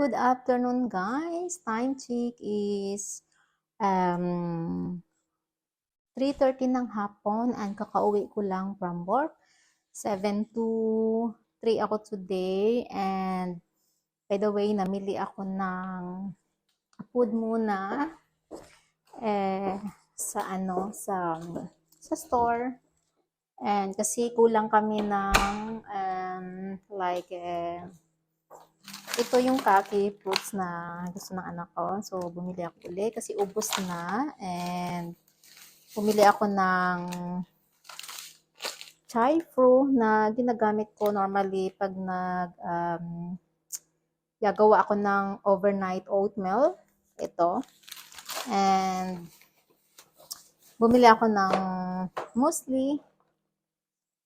good afternoon guys. Time check is 3:30 ng hapon and kakauwi ko lang from work. 7 to 3 ako today and by the way, namili ako ng food muna sa store. And kasi kulang kami ng ito yung kaki fruits na gusto ng anak ko. So, bumili ako ulit kasi ubos na. And, bumili ako ng chai fruit na ginagamit ko normally pag gagawa ako ng overnight oatmeal. Ito. And, bumili ako ng muesli.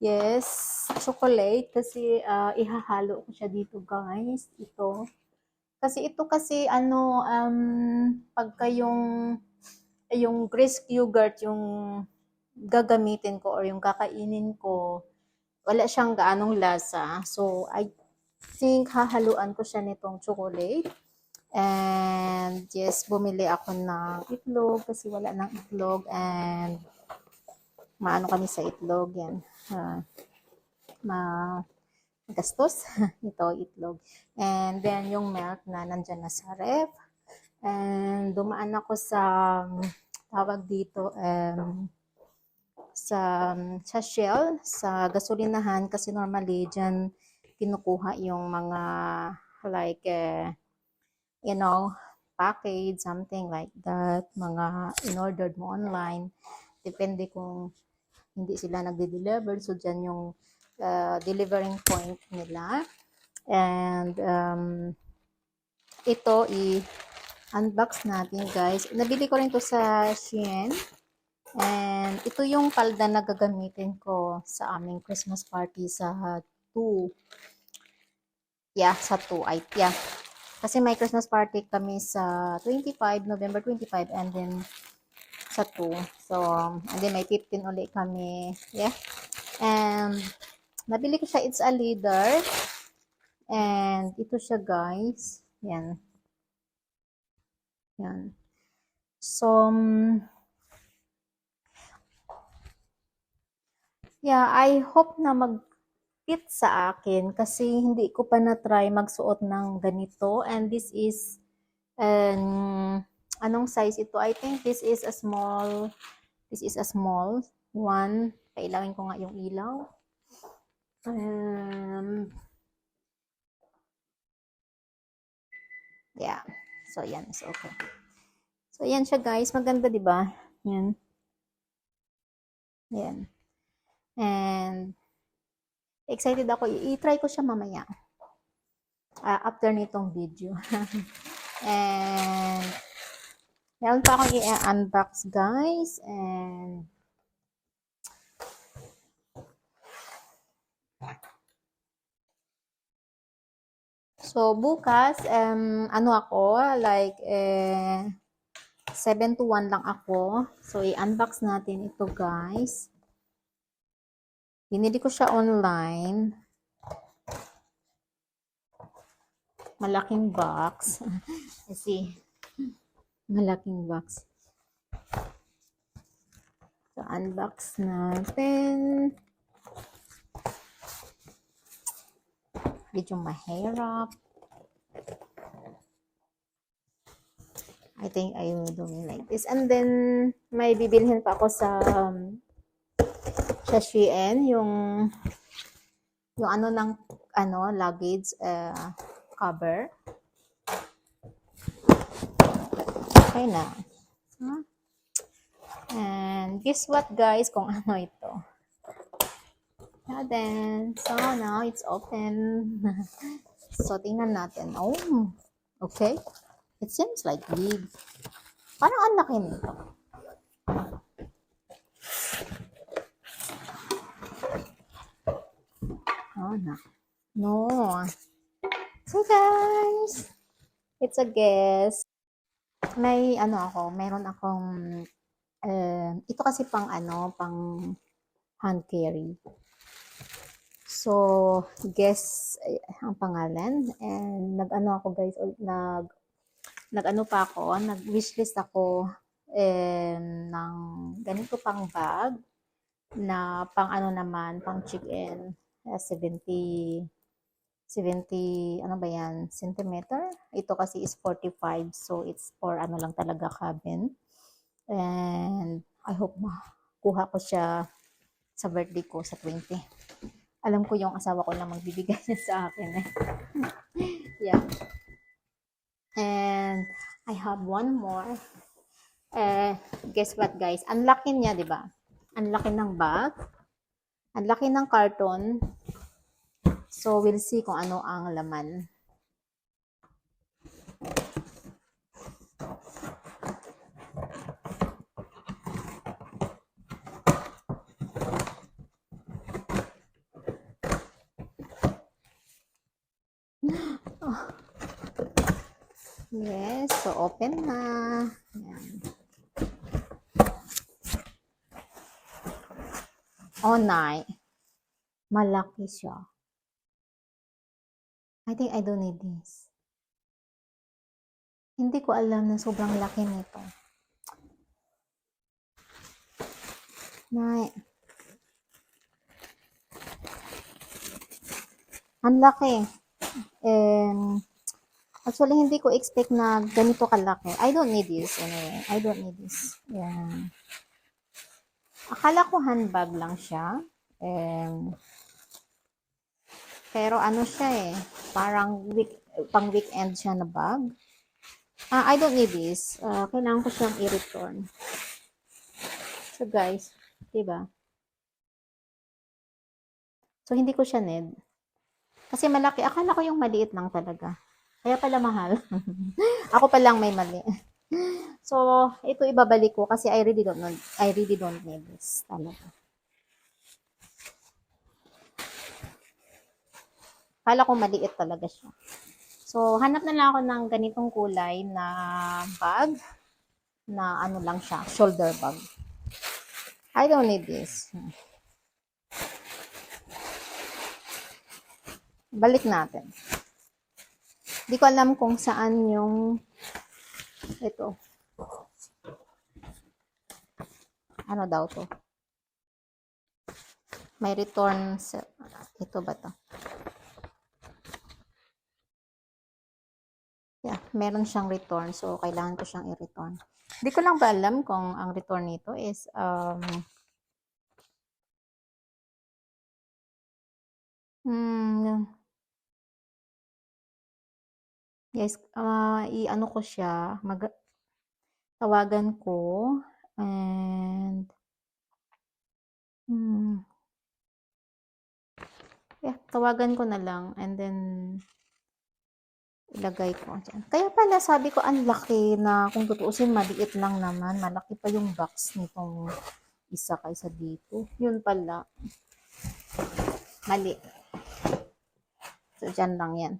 Yes, chocolate kasi ihahalo ko siya dito guys. Ito. Kasi pagka yung Greek yogurt yung gagamitin ko or yung kakainin ko, wala siyang gaanong lasa. So, I think hahaluan ko siya nitong chocolate. And yes, bumili ako ng itlog kasi wala ng itlog and maano kami sa itlog yan. Gastos. Ito, itlog. And then, yung milk na nandyan na sa ref. And dumaan ako sa tawag dito sa Shell, sa gasolinahan kasi normally dyan kinukuha yung mga package, something like that, mga in-ordered mo online. Depende kung hindi sila nagde-deliver. So, dyan yung delivering point nila. And ito i-unbox natin guys. Nabili ko rin to sa Shein. And ito yung palda na gagamitin ko sa aming Christmas party sa 2. Yeah, sa 2. Kasi may Christmas party kami sa November 25 and then sa 2. So, and then may 15 ulit kami. Yeah. And nabili ko siya, it's a leader. And ito siya guys. Yan. Yan. So, yeah, I hope na mag-fit sa akin kasi hindi ko pa na-try magsuot ng ganito. And this is, anong size ito? I think this is a small one. Pailawin ko nga yung ilaw. Yeah. So, yan. So, okay. So, yan siya guys. Maganda, di ba? Yan. Yan. And, excited ako. I-try ko siya mamaya. After nitong video. And, meron pa akong i-unbox guys. And, so, bukas, 7 to 1 lang ako. So, i-unbox natin ito, guys. Binili ko siya online. Malaking box. See, malaking box. So, unbox natin. Medyo mahirap. I think I will do it like this. And then, may bibilhin pa ako sa Shein, yung luggage cover. Okay na. And guess what guys, kung ano ito. And then, so now it's open. So, tingnan natin. Oh, okay. It seems like big. Parang ang laki nito. Oh, no. So, guys, it's a guess. May meron akong ito kasi pang hand carry. So, guess ang pangalan. And nag-ano ako guys, nag-ano pa ako, nag-wishlist ako ng ganito pang bag na pang ano naman, pang chicken. 70, ano ba yan, centimeter? Ito kasi is 45, so it's for ano lang talaga cabin. And I hope makuha ko siya sa birthday ko sa 20. Alam ko yung asawa ko na magbibigay niya sa akin eh. Yeah. And I have one more. Guess what guys? Ang laki niya, di ba? Ang laki ng bag. Ang laki ng carton. So, we'll see kung ano ang laman. Oh. Yes, so open na. Yan. Oh, malaki siya. I think I don't need this. Hindi ko alam na sobrang laki nito. Ang laki. Actually, hindi ko expect na ganito kalaki. I don't need this anyway. I don't need this. Yeah. Akala ko handbag lang siya. Pero ano siya eh. Parang pang weekend siya na bag. I don't need this. Kailangan ko siyang i-return. So guys, diba? So hindi ko siya need. Kasi malaki. Akala ko yung maliit lang talaga. Kaya pala mahal. Ako pa lang may mali. So, ito ibabalik ko kasi I really don't need this talaga. Akala ko maliit talaga siya. So, hanap na lang ako ng ganitong kulay na bag na ano lang siya, shoulder bag. I don't need this. Balik natin. Hindi ko alam kung saan yung ito. Ano daw to? May return sa ito ba to? Yeah, meron siyang return. So, kailangan ko siyang i-return. Hindi ko lang ba alam kung ang return nito is yes, i-ano ko siya, tawagan ko, and yeah, tawagan ko na lang, and then ilagay ko dyan. Kaya pala sabi ko, ang laki na, kung tutuusin, maliit lang naman, malaki pa yung box nitong isa kaysa dito. Yun pala, mali. So, dyan lang yan.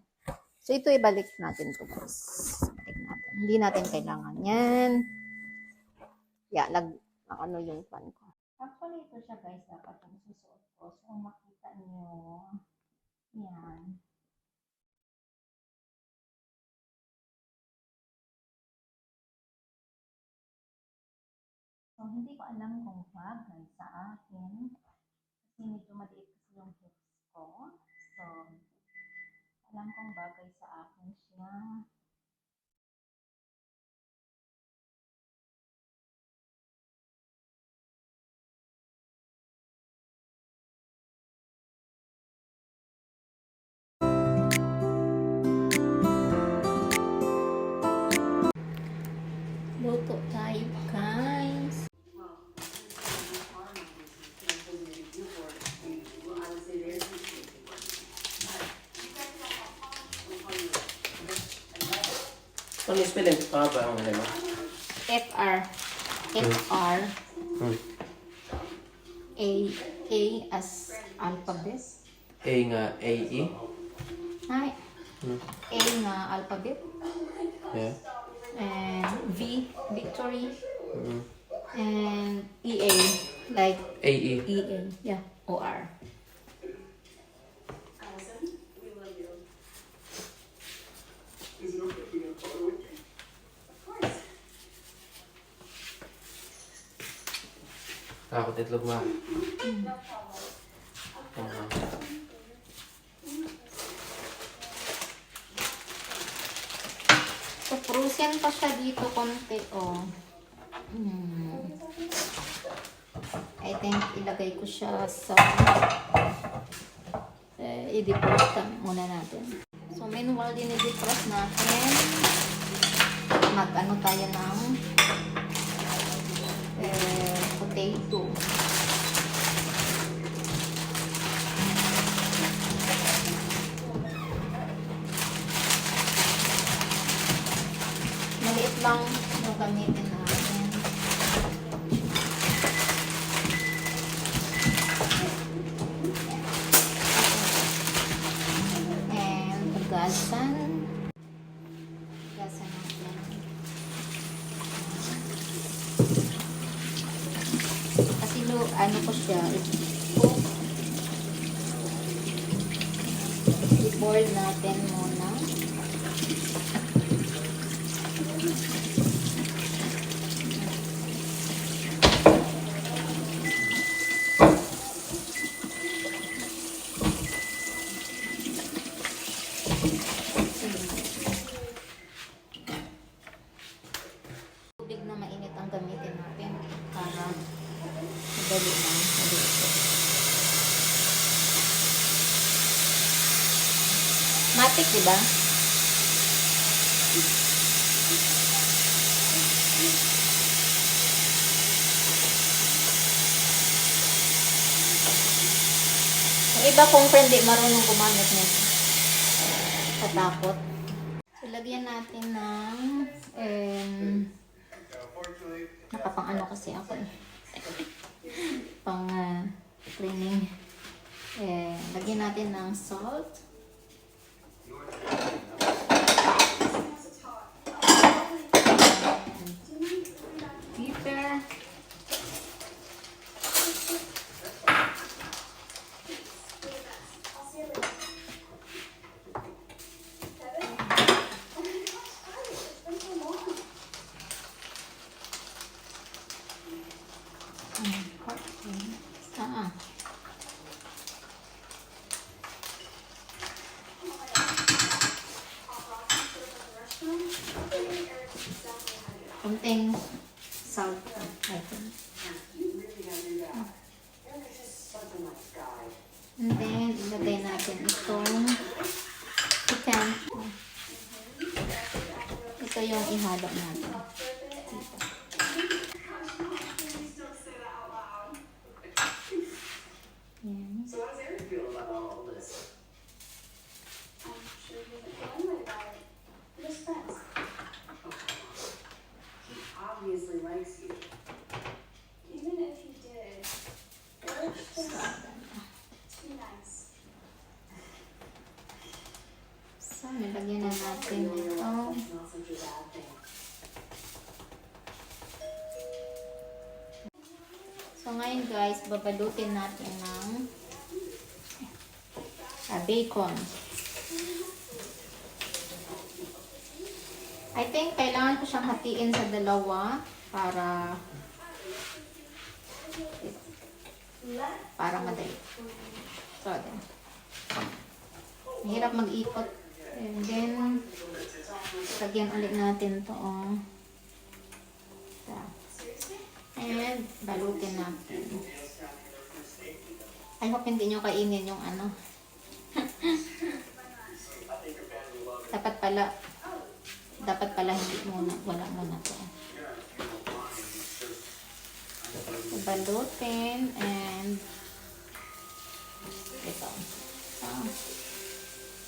So, ito ibalik natin to guys. Balik natin. Hindi natin kailangan yan. Yeah, ano yung pan ko. Actually, ito siya guys, dapat ang susuot ko. So, makita nyo. Yan. So, hindi ko alam kung bagay sa akin. Kasi medyo maliit kasi yung hips ko. So, alam kong bagay sa akin siya. Luto tayo, guys. Ano yung spelling? Ba ang lema? FR. FR. A as alphabet. A nga A-E? Hi. A nga alphabet. Yeah. And V, victory. And EA, like A-E. EA. Yeah, OR. Kakot itlog ma. So, frozen pa siya dito konti, oh. I think ilagay ko siya sa i-defrost muna natin. So, meanwhile, din-defrost natin. Mag-ano tayo ng potato. Maliit lang yung gamitin natin. And hugasan. Hugasan natin. Kasi ano ko siya, i-boil natin muna. Tubig na mainit ang gamitin natin para madali na maluto. Matik, diba? Yung iba kung friend, di marunong gumamit nito. Katakot. So, lagyan natin ng nakapang ano kasi ako eh. Pang cleaning. Lagyan natin ng salt. Pepper. Konting salt. I think. And then, ilagay natin itong chicken. Ito yung ihalo natin. Yan. So how does Eric feel about all this? I'm sure he doesn't feel anyway about it. We're just friends. He obviously likes you. Even if he did, Eric's just too nice. So, nilagyan na natin You know your ito. life, that's not such a bad thing. So, ngayon guys, babalutin natin ng bacon. I think kailangan ko siyang hatiin sa dalawa para madali. So, then. Mahirap mag-ikot. And then, lagyan ulit natin to. Oh. So. And, balutin natin. I hope hindi nyo kainin yung ano. dapat pala hindi muna, wala muna to. So, balutin and ito. So,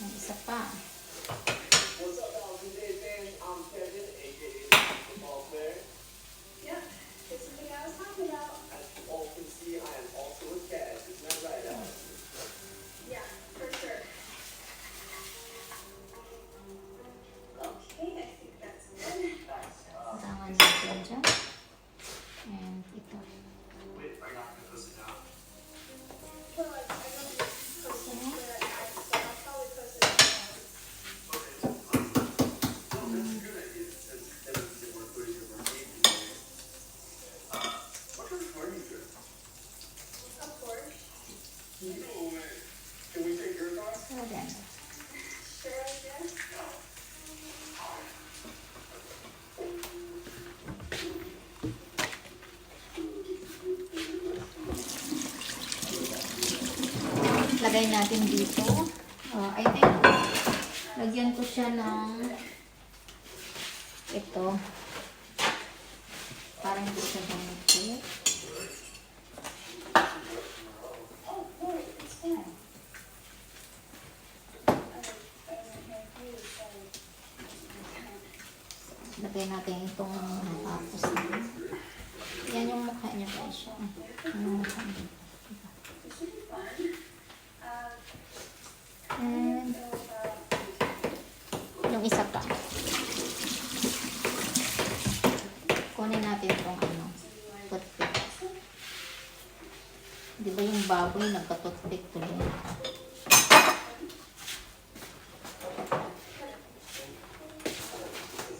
may isa pa. What's up, LCJ fans? I'm Kevin, aka the Football Player. Yep, it's something I was talking about. As you all can see, I am also a cat. Isn't that right, Alex? Yeah, for sure. Okay, I think that's good. Nice. Tangan natin dyan. And ito. Wait, are you not gonna post it now? Well, like, I don't know if you posted it, but I'll probably post it tomorrow. No, that's a good idea. Since that means that we're putting your birthday today. What kind of car are you good? Can we take your car? So, yan. Sure, yes. Lagay natin dito. I think, lagyan ko siya ng ito. Para hindi siya gamit. Oh, boy, it's fine. Lagay natin itong natapos na. Yan yung mukha niya guys. Yung mukha niya. And yung isa pa. Kunin natin itong ano, toothpick. Di ba yung baboy nagka-toothpick tuloy?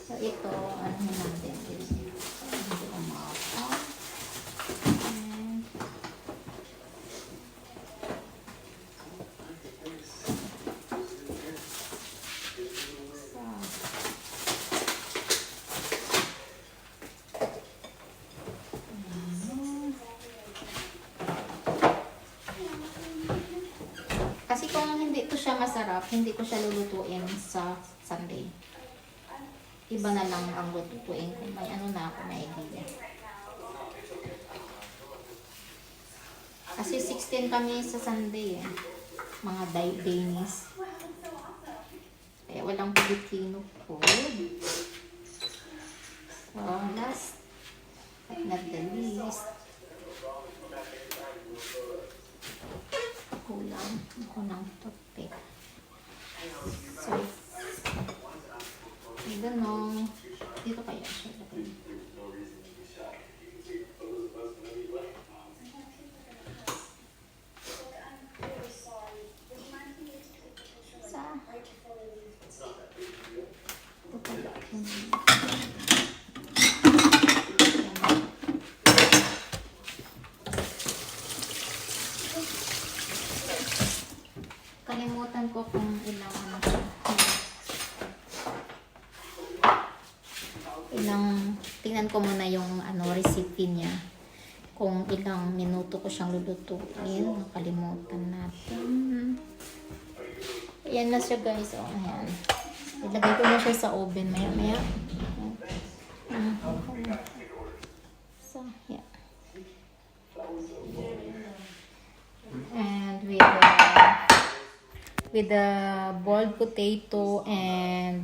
So ito, ano natin is hindi umapa. And kasi kung hindi to siya masarap, hindi ko siya lulutuin sa Sunday. Iba na lang ang lutuin ko. May ano na ako, may idea. Kasi 16 kami sa Sunday eh. Mga Days. Kaya walang Filipino food. So, last but not the least, kulang ako ng toothpick. So, I don't know. Dito kaya siya lagay. Sa ito pala. Kalimutan ko kung ilang ano siya. Tingnan ko muna yung ano recipe niya. Kung ilang minuto ko siyang lulutuin. Nakalimutan natin. Ayan na siya guys. Oh, ayan. Ilagay ko na siya sa oven maya. So, yeah. And with the boiled potato and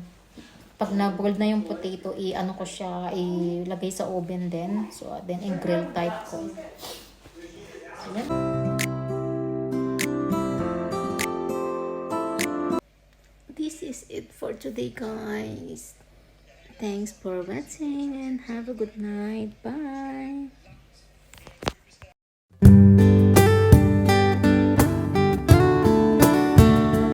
pag na-boiled na yung potato, i-ano ko siya, ilagay sa oven din. So, then i-grill type ko. So, yan. This is it for today, guys. Thanks for watching and have a good night. Bye!